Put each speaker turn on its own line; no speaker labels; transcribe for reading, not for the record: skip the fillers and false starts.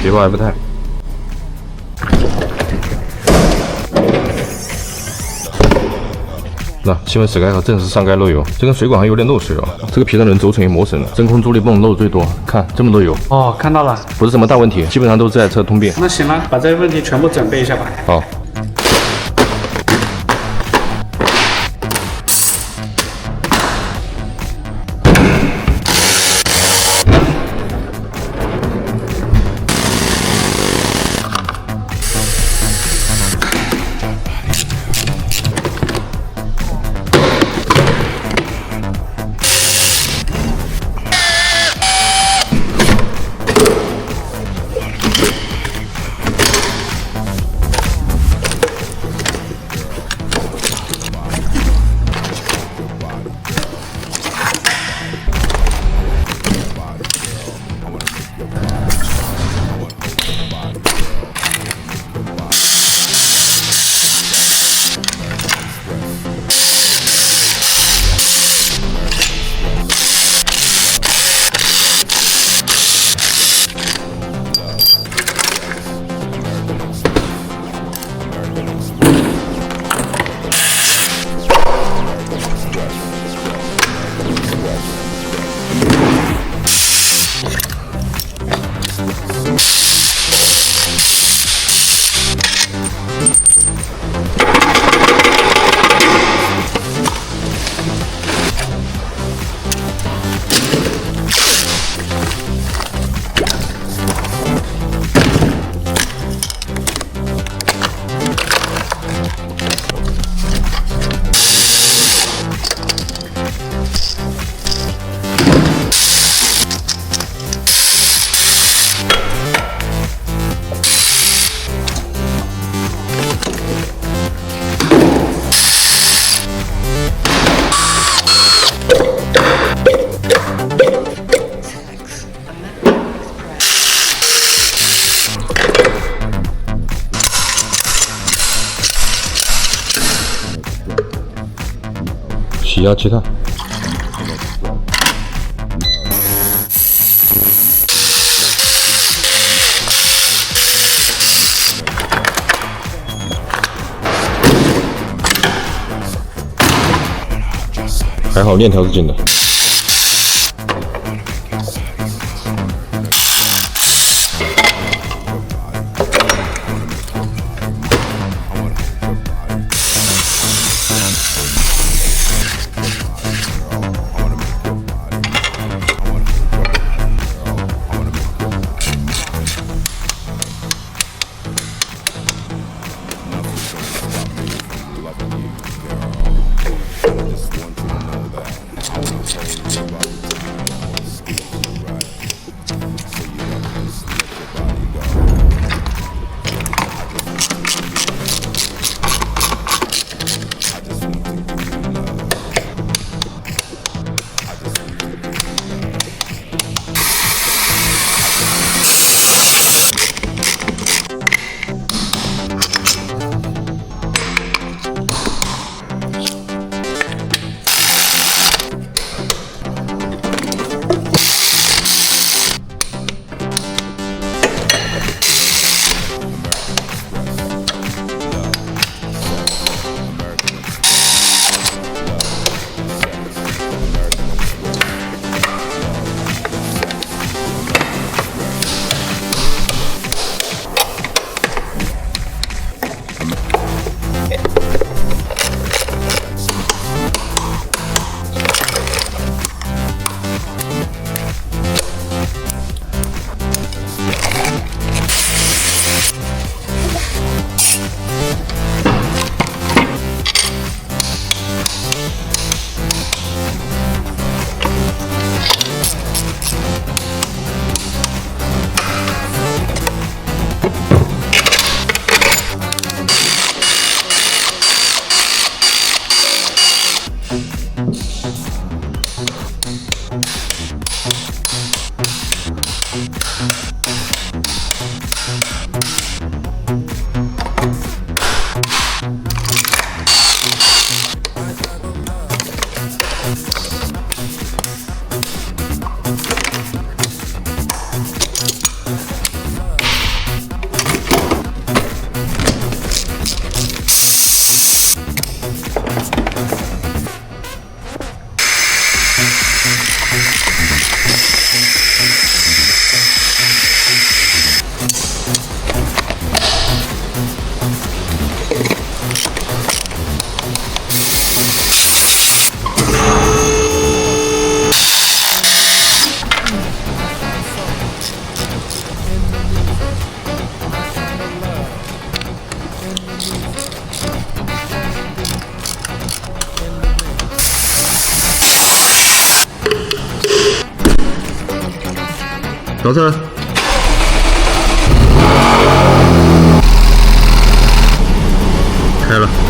Jaguar F-Type。那气温室盖和正式上盖漏油，这根水管还有点漏水哦。这个皮带轮轴承也磨损了，真空助力泵漏的最多，看这么多油。
哦，看到了，
不是什么大问题，基本上都是这台车通病。
那行了，把这些问题全部准备一下吧。
好。洗压气碳，还好链条是紧的。倒车。开了。